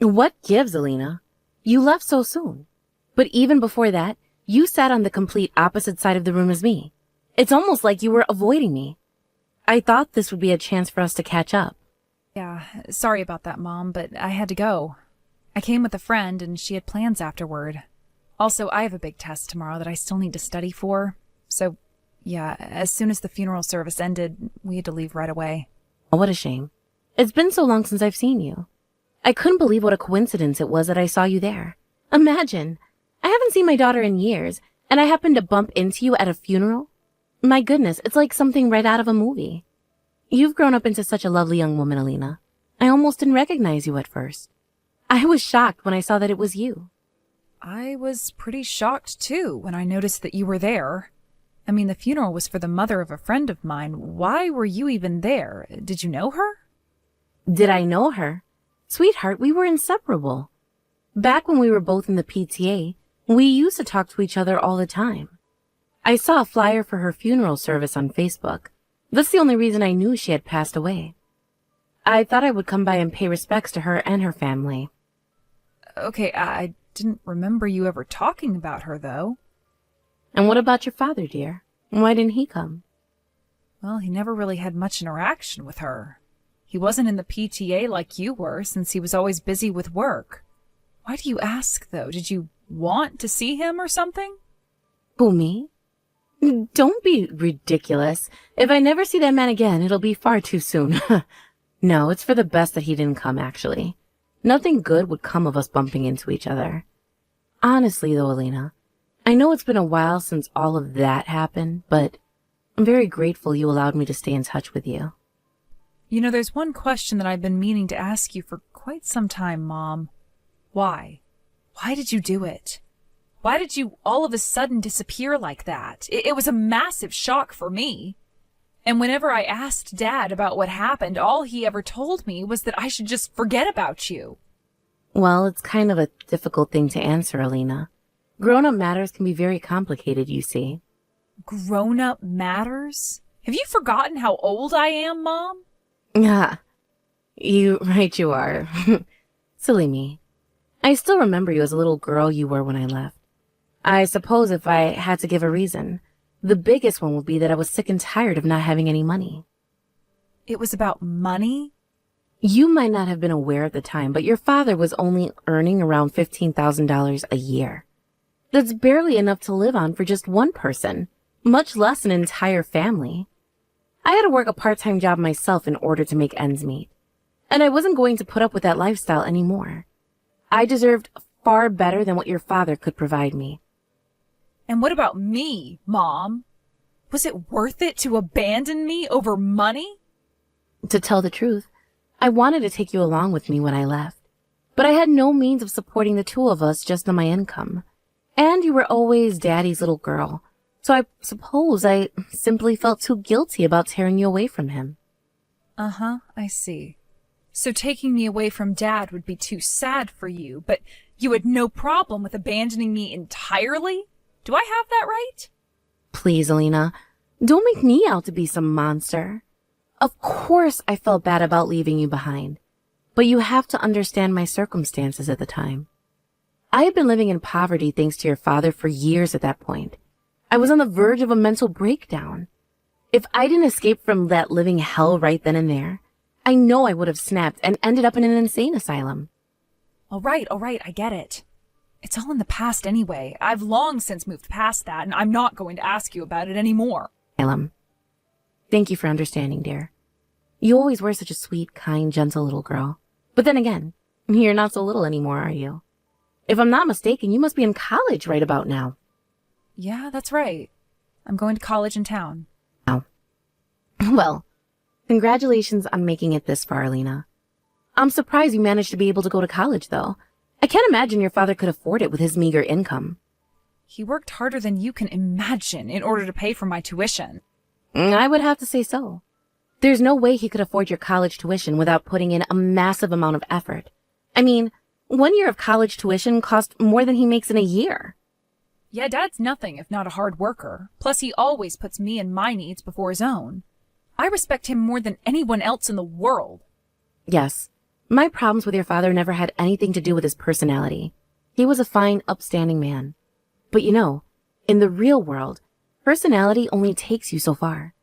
What gives, Alina? You left so soon. But even before that, you sat on the complete opposite side of the room as me. It's almost like you were avoiding me. I thought this would be a chance for us to catch up. Yeah, sorry about that, Mom, but I had to go. I came with a friend, and she had plans afterward. Also, I have a big test tomorrow that I still need to study for. So, yeah, as soon as the funeral service ended, we had to leave right away. Oh, what a shame. It's been so long since I've seen you. I couldn't believe what a coincidence it was that I saw you there. Imagine, I haven't seen my daughter in years, and I happened to bump into you at a funeral. My goodness, it's like something right out of a movie. You've grown up into such a lovely young woman, Alina. I almost didn't recognize you at first. I was shocked when I saw that it was you. I was pretty shocked, too, when I noticed that you were there. I mean, the funeral was for the mother of a friend of mine. Why were you even there? Did you know her? Did I know her? Sweetheart, we were inseparable. Back when we were both in the PTA, we used to talk to each other all the time. I saw a flyer for her funeral service on Facebook. That's the only reason I knew she had passed away. I thought I would come by and pay respects to her and her family. Okay, I didn't remember you ever talking about her, though. And what about your father, dear? Why didn't he come? Well, he never really had much interaction with her. He wasn't in the PTA like you were, since he was always busy with work. Why do you ask, though? Did you want to see him or something? Who, me? Don't be ridiculous. If I never see that man again, it'll be far too soon. No, it's for the best that he didn't come, actually. Nothing good would come of us bumping into each other. Honestly, though, Alina, I know it's been a while since all of that happened, but I'm very grateful you allowed me to stay in touch with you. You know, there's one question that I've been meaning to ask you for quite some time, Mom. Why? Why did you do it? Why did you all of a sudden disappear like that? It was a massive shock for me. And whenever I asked Dad about what happened, all he ever told me was that I should just forget about you. Well, it's kind of a difficult thing to answer, Alina. Grown-up matters can be very complicated, you see. Grown-up matters? Have you forgotten how old I am, Mom? Ah, you are. Silly me. I still remember you as a little girl you were when I left. I suppose if I had to give a reason, the biggest one would be that I was sick and tired of not having any money. It was about money? You might not have been aware at the time, but your father was only earning around $15,000 a year. That's barely enough to live on for just one person, much less an entire family. I had to work a part-time job myself in order to make ends meet, and I wasn't going to put up with that lifestyle anymore. I deserved far better than what your father could provide me. And what about me, Mom? Was it worth it to abandon me over money? To tell the truth, I wanted to take you along with me when I left, but I had no means of supporting the two of us just on my income. And you were always Daddy's little girl, so I suppose I simply felt too guilty about tearing you away from him. Uh-huh, I see. So taking me away from Dad would be too sad for you, but you had no problem with abandoning me entirely? Do I have that right? Please, Alina, don't make me out to be some monster. Of course I felt bad about leaving you behind, but you have to understand my circumstances at the time. I had been living in poverty thanks to your father for years at that point. I was on the verge of a mental breakdown. If I didn't escape from that living hell right then and there, I know I would have snapped and ended up in an insane asylum. All right, I get it. It's all in the past anyway. I've long since moved past that, and I'm not going to ask you about it anymore. Asylum. Thank you for understanding, dear. You always were such a sweet, kind, gentle little girl. But then again, you're not so little anymore, are you? If I'm not mistaken, you must be in college right about now. Yeah, that's right. I'm going to college in town. Oh. Well, congratulations on making it this far, Alina. I'm surprised you managed to be able to go to college, though. I can't imagine your father could afford it with his meager income. He worked harder than you can imagine in order to pay for my tuition. I would have to say so. There's no way he could afford your college tuition without putting in a massive amount of effort. I mean, 1 year of college tuition cost more than he makes in a year. Yeah, Dad's nothing if not a hard worker. Plus, he always puts me and my needs before his own. I respect him more than anyone else in the world. Yes, My problems with your father never had anything to do with his personality. He was a fine, upstanding man. But in the real world, personality only takes you so far.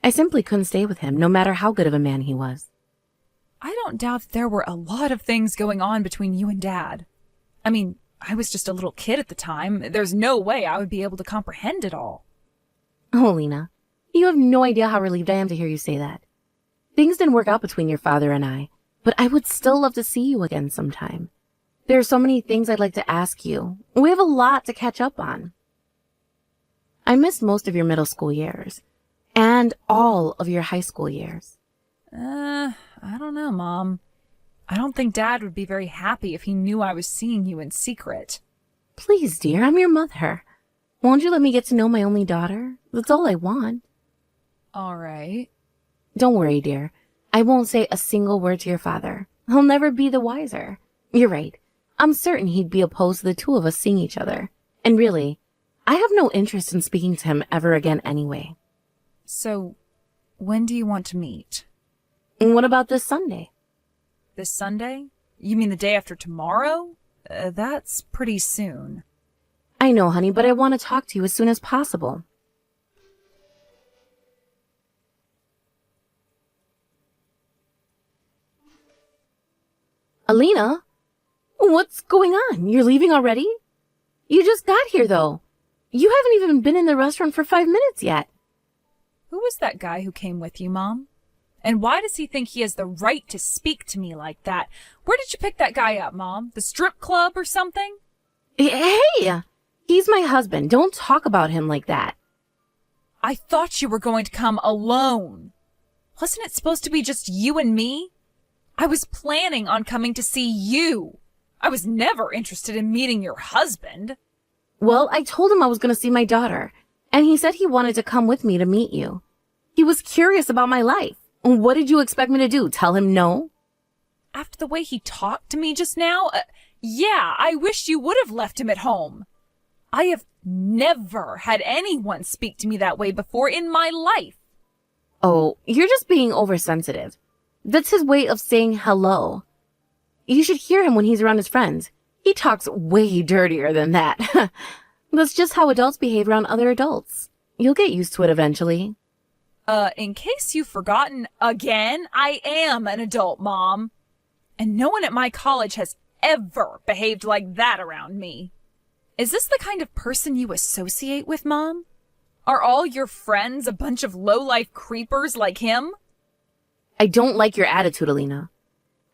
I simply couldn't stay with him, no matter how good of a man he was. I don't doubt that there were a lot of things going on between you and Dad. I mean, I was just a little kid at the time. There's no way I would be able to comprehend it all. Oh, Lena, you have no idea how relieved I am to hear you say that. Things didn't work out between your father and I, but I would still love to see you again sometime. There are so many things I'd like to ask you. We have a lot to catch up on. I missed most of your middle school years, and all of your high school years. I don't know, Mom. I don't think Dad would be very happy if he knew I was seeing you in secret. Please, dear, I'm your mother. Won't you let me get to know my only daughter? That's all I want. All right. Don't worry, dear. I won't say a single word to your father. He'll never be the wiser. You're right. I'm certain he'd be opposed to the two of us seeing each other. And really, I have no interest in speaking to him ever again anyway. So, when do you want to meet? And what about this Sunday? This Sunday? You mean the day after tomorrow? That's pretty soon. I know, honey, but I want to talk to you as soon as possible. Alina? What's going on? You're leaving already? You just got here, though. You haven't even been in the restaurant for 5 minutes yet. Who was that guy who came with you, Mom? And why does he think he has the right to speak to me like that? Where did you pick that guy up, Mom? The strip club or something? Hey! He's my husband. Don't talk about him like that. I thought you were going to come alone. Wasn't it supposed to be just you and me? I was planning on coming to see you. I was never interested in meeting your husband. Well, I told him I was going to see my daughter, and he said he wanted to come with me to meet you. He was curious about my life. What did you expect me to do? Tell him no? After the way he talked to me just now, yeah, I wish you would have left him at home. I have never had anyone speak to me that way before in my life. Oh, you're just being oversensitive. That's his way of saying hello. You should hear him when he's around his friends. He talks way dirtier than that. That's just how adults behave around other adults. You'll get used to it eventually. In case you've forgotten again, I am an adult, Mom. And no one at my college has ever behaved like that around me. Is this the kind of person you associate with, Mom? Are all your friends a bunch of low-life creepers like him? I don't like your attitude, Alina.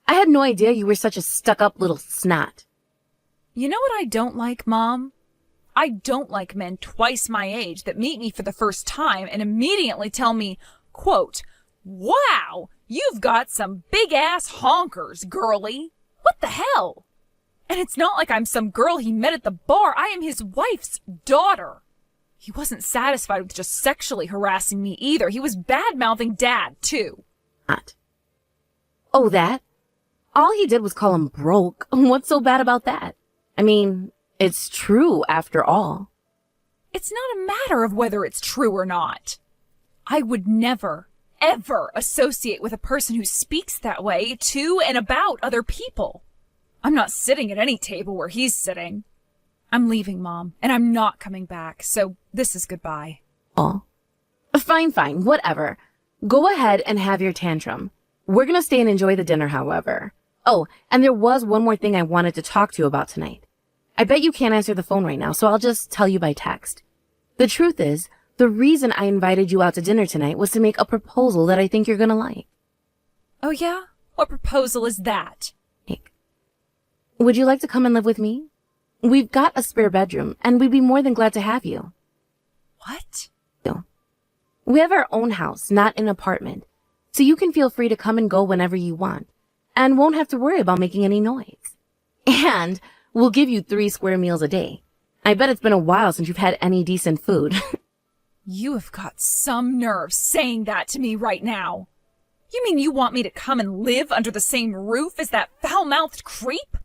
I had no idea you were such a stuck-up little snot. You know what I don't like, Mom? I don't like men twice my age that meet me for the first time and immediately tell me, quote, "Wow, you've got some big-ass honkers, girlie. What the hell?" And it's not like I'm some girl he met at the bar. I am his wife's daughter. He wasn't satisfied with just sexually harassing me either. He was bad-mouthing Dad, too. What? Oh, that? All he did was call him broke. What's so bad about that? I mean, it's true after all. It's not a matter of whether it's true or not. I would never, ever associate with a person who speaks that way to and about other people. I'm not sitting at any table where he's sitting. I'm leaving, Mom, and I'm not coming back, so this is goodbye. Oh. Fine, whatever. Go ahead and have your tantrum. We're gonna stay and enjoy the dinner, however. Oh, and there was one more thing I wanted to talk to you about tonight. I bet you can't answer the phone right now, so I'll just tell you by text. The truth is, the reason I invited you out to dinner tonight was to make a proposal that I think you're gonna like. Oh, yeah? What proposal is that? Nick, would you like to come and live with me? We've got a spare bedroom, and we'd be more than glad to have you. What? No. We have our own house, not an apartment, so you can feel free to come and go whenever you want, and won't have to worry about making any noise. And we'll give you 3 square meals a day. I bet it's been a while since you've had any decent food. You have got some nerve saying that to me right now. You mean you want me to come and live under the same roof as that foul-mouthed creep?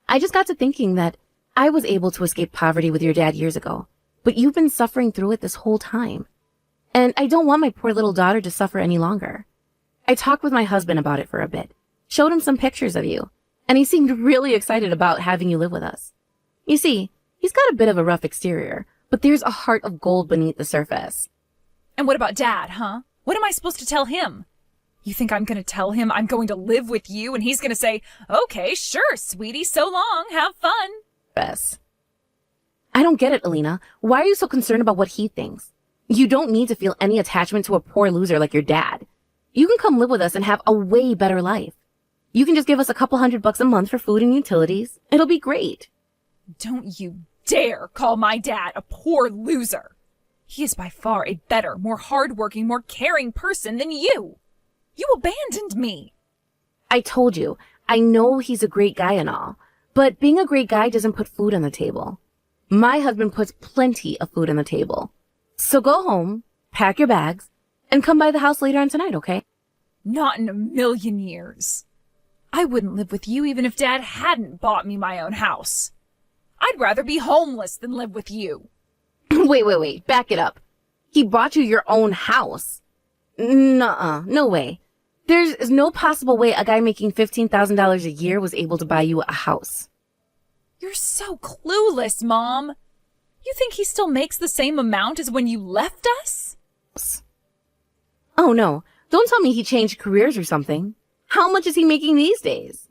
I just got to thinking that I was able to escape poverty with your dad years ago, but you've been suffering through it this whole time. And I don't want my poor little daughter to suffer any longer. I talked with my husband about it for a bit, showed him some pictures of you, and he seemed really excited about having you live with us. You see, he's got a bit of a rough exterior, but there's a heart of gold beneath the surface. And what about Dad, huh? What am I supposed to tell him? You think I'm going to tell him I'm going to live with you and he's going to say, okay, sure, sweetie, so long, have fun? Bess. I don't get it, Alina. Why are you so concerned about what he thinks? You don't need to feel any attachment to a poor loser like your dad. You can come live with us and have a way better life. You can just give us a couple $100 a month for food and utilities. It'll be great. Don't you dare call my dad a poor loser. He is by far a better, more hardworking, more caring person than you. You abandoned me. I told you, I know he's a great guy and all, but being a great guy doesn't put food on the table. My husband puts plenty of food on the table. So go home, pack your bags, and come by the house later on tonight, okay? Not in a million years. I wouldn't live with you even if Dad hadn't bought me my own house. I'd rather be homeless than live with you. Wait, back it up. He bought you your own house. Nuh-uh, no way. There's no possible way a guy making $15,000 a year was able to buy you a house. You're so clueless, Mom. You think he still makes the same amount as when you left us? Oh no, don't tell me he changed careers or something. How much is he making these days?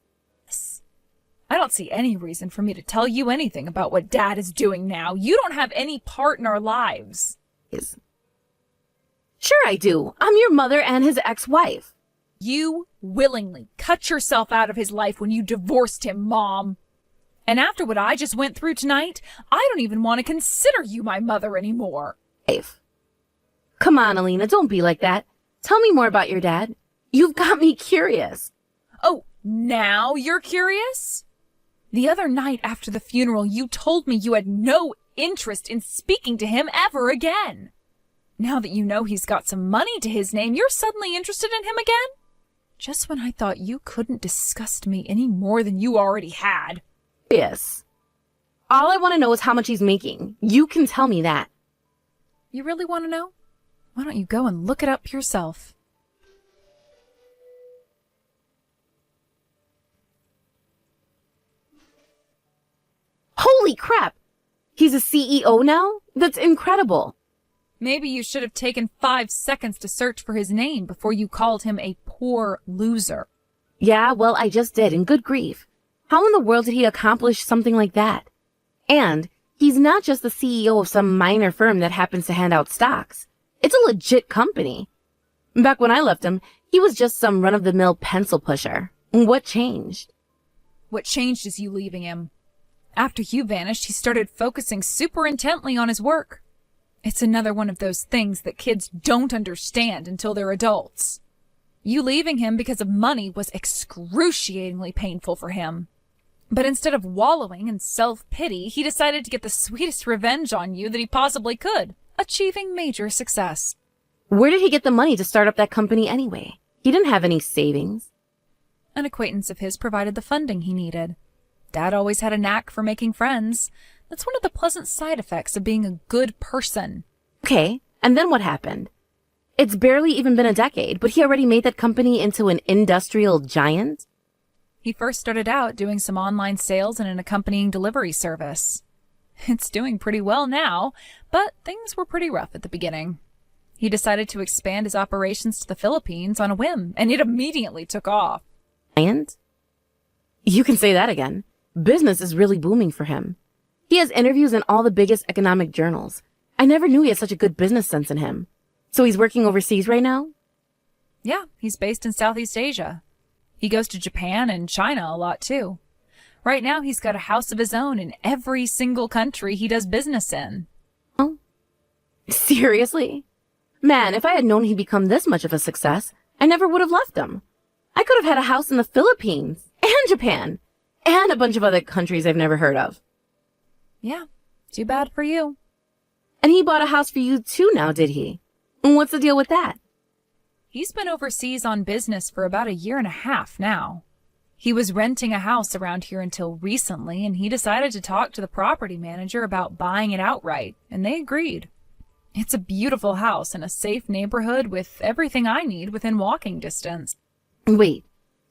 I don't see any reason for me to tell you anything about what Dad is doing now. You don't have any part in our lives. Sure I do. I'm your mother and his ex-wife. You willingly cut yourself out of his life when you divorced him, Mom. And after what I just went through tonight, I don't even want to consider you my mother anymore. Dave. Come on, Alina, don't be like that. Tell me more about your dad. You've got me curious. Oh, now you're curious? The other night after the funeral, you told me you had no interest in speaking to him ever again. Now that you know he's got some money to his name, you're suddenly interested in him again? Just when I thought you couldn't disgust me any more than you already had. Yes. All I want to know is how much he's making. You can tell me that. You really want to know? Why don't you go and look it up yourself? Holy crap! He's a CEO now? That's incredible. Maybe you should have taken 5 seconds to search for his name before you called him a poor loser. Yeah, well, I just did, and good grief. How in the world did he accomplish something like that? And he's not just the CEO of some minor firm that happens to hand out stocks. It's a legit company. Back when I left him, he was just some run-of-the-mill pencil pusher. What changed? What changed is you leaving him. After you vanished, he started focusing super intently on his work. It's another one of those things that kids don't understand until they're adults. You leaving him because of money was excruciatingly painful for him. But instead of wallowing in self-pity, he decided to get the sweetest revenge on you that he possibly could, achieving major success. Where did he get the money to start up that company anyway? He didn't have any savings. An acquaintance of his provided the funding he needed. Dad always had a knack for making friends. That's one of the pleasant side effects of being a good person. Okay, and then what happened? It's barely even been a decade, but he already made that company into an industrial giant? He first started out doing some online sales and an accompanying delivery service. It's doing pretty well now, but things were pretty rough at the beginning. He decided to expand his operations to the Philippines on a whim, and it immediately took off. Giant? You can say that again. Business is really booming for him. He has interviews in all the biggest economic journals. I never knew he had such a good business sense in him. So he's working overseas right now? Yeah, he's based in Southeast Asia. He goes to Japan and China a lot too. Right now he's got a house of his own in every single country he does business in. Oh? Seriously? Man, if I had known he'd become this much of a success, I never would have left him. I could have had a house in the Philippines and Japan and a bunch of other countries I've never heard of. Yeah, too bad for you. And he bought a house for you too now, did he? What's the deal with that? He's been overseas on business for about 1.5 years now. He was renting a house around here until recently, and he decided to talk to the property manager about buying it outright, and they agreed. It's a beautiful house in a safe neighborhood with everything I need within walking distance. Wait,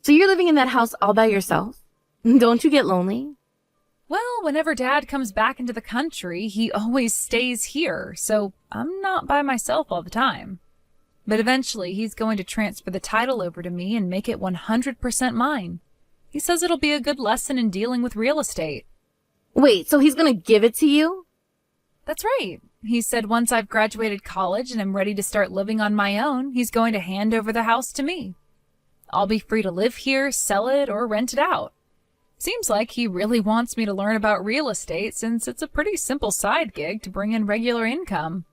So you're living in that house all by yourself? Don't you get lonely? Well, whenever Dad comes back into the country, he always stays here, so I'm not by myself all the time. But eventually, he's going to transfer the title over to me and make it 100% mine. He says it'll be a good lesson in dealing with real estate. Wait, so he's gonna give it to you? That's right. He said once I've graduated college and am ready to start living on my own, he's going to hand over the house to me. I'll be free to live here, sell it, or rent it out. Seems like he really wants me to learn about real estate since it's a pretty simple side gig to bring in regular income.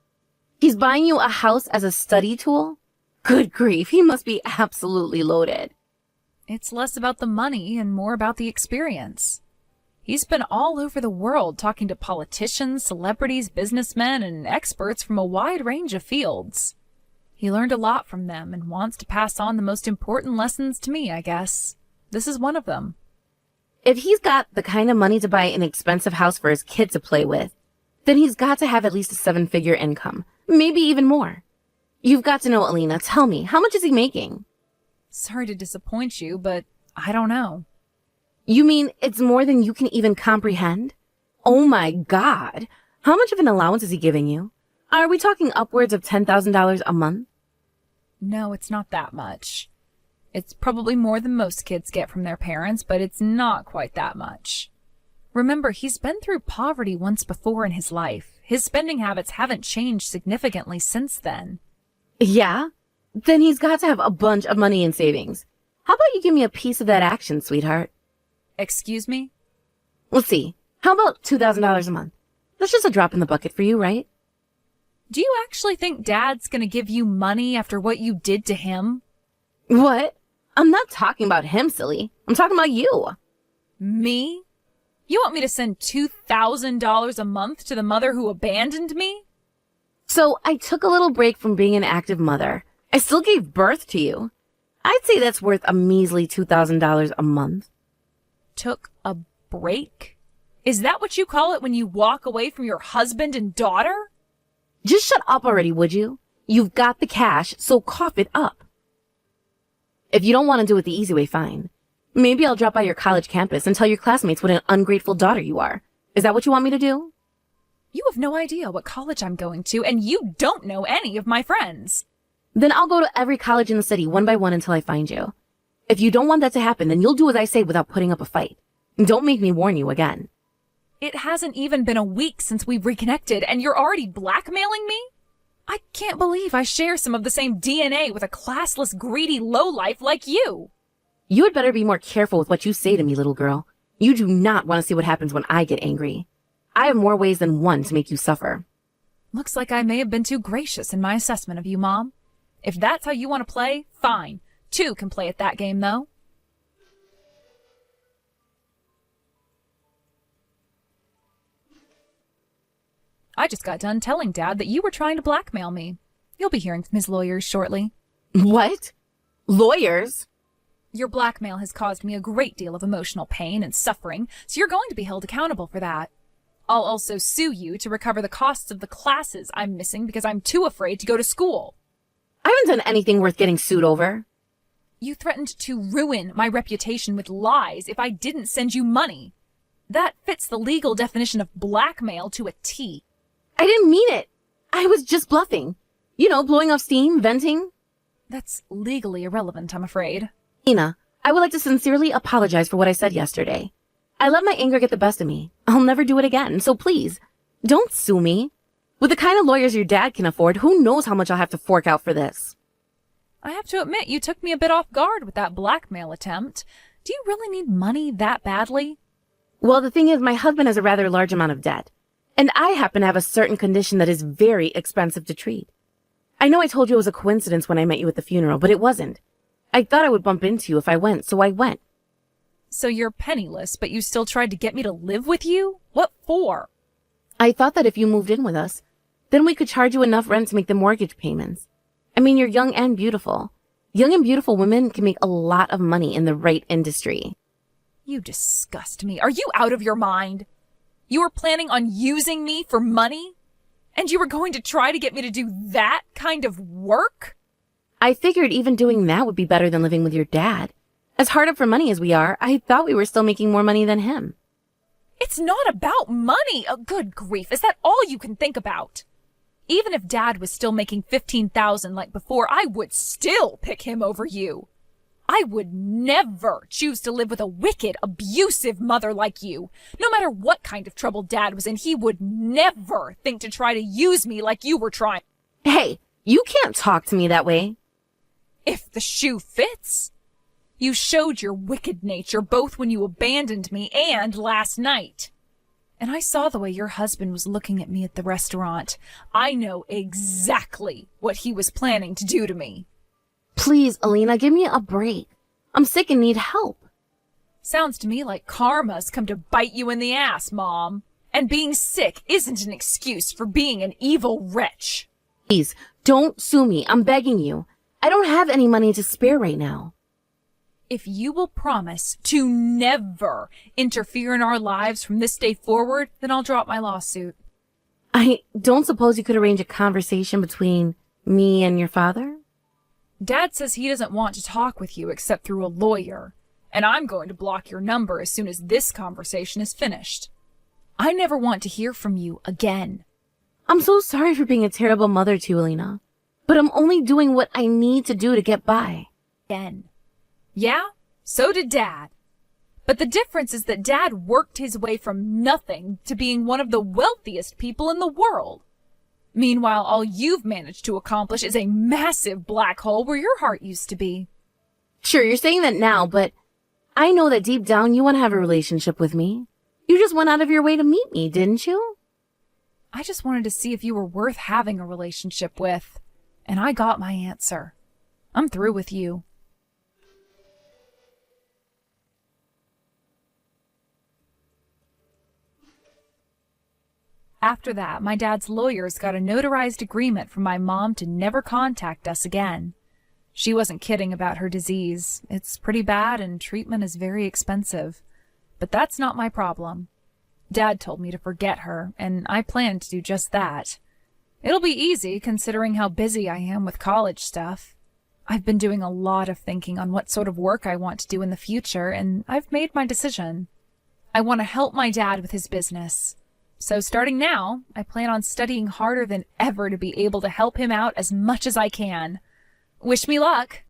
He's buying you a house as a study tool? Good grief, he must be absolutely loaded. It's less about the money and more about the experience. He's been all over the world talking to politicians, celebrities, businessmen, and experts from a wide range of fields. He learned a lot from them and wants to pass on the most important lessons to me, I guess. This is one of them. If he's got the kind of money to buy an expensive house for his kid to play with, then he's got to have at least a 7-figure income, maybe even more. You've got to know, Alina. Tell me, how much is he making? Sorry to disappoint you, but I don't know. You mean it's more than you can even comprehend? Oh my God. How much of an allowance is he giving you? Are we talking upwards of $10,000 a month? No, it's not that much. It's probably more than most kids get from their parents, but it's not quite that much. Remember, he's been through poverty once before in his life. His spending habits haven't changed significantly since then. Yeah? Then he's got to have a bunch of money in savings. How about you give me a piece of that action, sweetheart? Excuse me? Let's see. How about $2,000 a month? That's just a drop in the bucket for you, right? Do you actually think Dad's gonna give you money after what you did to him? What? I'm not talking about him, silly. I'm talking about you. Me? You want me to send $2,000 a month to the mother who abandoned me? So I took a little break from being an active mother. I still gave birth to you. I'd say that's worth a measly $2,000 a month. Took a break? Is that what you call it when you walk away from your husband and daughter? Just shut up already, would you? You've got the cash, so cough it up. If you don't want to do it the easy way, fine. Maybe I'll drop by your college campus and tell your classmates what an ungrateful daughter you are. Is that what you want me to do? You have no idea what college I'm going to, and you don't know any of my friends. Then I'll go to every college in the city one by one until I find you. If you don't want that to happen, then you'll do as I say without putting up a fight. Don't make me warn you again. It hasn't even been a week since we've reconnected, and you're already blackmailing me? I can't believe I share some of the same DNA with a classless, greedy lowlife like you. You had better be more careful with what you say to me, little girl. You do not want to see what happens when I get angry. I have more ways than one to make you suffer. Looks like I may have been too gracious in my assessment of you, Mom. If that's how you want to play, fine. Two can play at that game, though. I just got done telling Dad that you were trying to blackmail me. You'll be hearing from his lawyers shortly. What? Lawyers? Your blackmail has caused me a great deal of emotional pain and suffering, so you're going to be held accountable for that. I'll also sue you to recover the costs of the classes I'm missing because I'm too afraid to go to school. I haven't done anything worth getting sued over. You threatened to ruin my reputation with lies if I didn't send you money. That fits the legal definition of blackmail to a T. I didn't mean it. I was just bluffing. You know, blowing off steam, venting. That's legally irrelevant, I'm afraid. Ina, I would like to sincerely apologize for what I said yesterday. I let my anger get the best of me. I'll never do it again, so please, don't sue me. With the kind of lawyers your dad can afford, who knows how much I'll have to fork out for this? I have to admit, you took me a bit off guard with that blackmail attempt. Do you really need money that badly? Well, the thing is, my husband has a rather large amount of debt, and I happen to have a certain condition that is very expensive to treat. I know I told you it was a coincidence when I met you at the funeral, but it wasn't. I thought I would bump into you if I went, so I went. So you're penniless, but you still tried to get me to live with you? What for? I thought that if you moved in with us, then we could charge you enough rent to make the mortgage payments. I mean, you're young and beautiful. Young and beautiful women can make a lot of money in the right industry. You disgust me. Are you out of your mind? You were planning on using me for money? And you were going to try to get me to do that kind of work? I figured even doing that would be better than living with your dad. As hard up for money as we are, I thought we were still making more money than him. It's not about money. Oh, good grief. Is that all you can think about? Even if Dad was still making $15,000 like before, I would still pick him over you. I would never choose to live with a wicked, abusive mother like you. No matter what kind of trouble Dad was in, he would never think to try to use me like you were trying. Hey, you can't talk to me that way. If the shoe fits. You showed your wicked nature both when you abandoned me and last night. And I saw the way your husband was looking at me at the restaurant. I know exactly what he was planning to do to me. Please, Alina, give me a break. I'm sick and need help. Sounds to me like karma's come to bite you in the ass, Mom. And being sick isn't an excuse for being an evil wretch. Please, don't sue me. I'm begging you. I don't have any money to spare right now. If you will promise to never interfere in our lives from this day forward, then I'll drop my lawsuit. I don't suppose you could arrange a conversation between me and your father? Dad says he doesn't want to talk with you except through a lawyer, and I'm going to block your number as soon as this conversation is finished. I never want to hear from you again. I'm so sorry for being a terrible mother to you, Alina, but I'm only doing what I need to do to get by. Again. Yeah, so did Dad. But the difference is that Dad worked his way from nothing to being one of the wealthiest people in the world. Meanwhile, all you've managed to accomplish is a massive black hole where your heart used to be. Sure, you're saying that now, but I know that deep down you want to have a relationship with me. You just went out of your way to meet me, didn't you? I just wanted to see if you were worth having a relationship with. And I got my answer. I'm through with you. After that, my dad's lawyers got a notarized agreement from my mom to never contact us again. She wasn't kidding about her disease. It's pretty bad and treatment is very expensive. But that's not my problem. Dad told me to forget her, and I plan to do just that. It'll be easy considering how busy I am with college stuff. I've been doing a lot of thinking on what sort of work I want to do in the future, and I've made my decision. I want to help my dad with his business. So starting now, I plan on studying harder than ever to be able to help him out as much as I can. Wish me luck.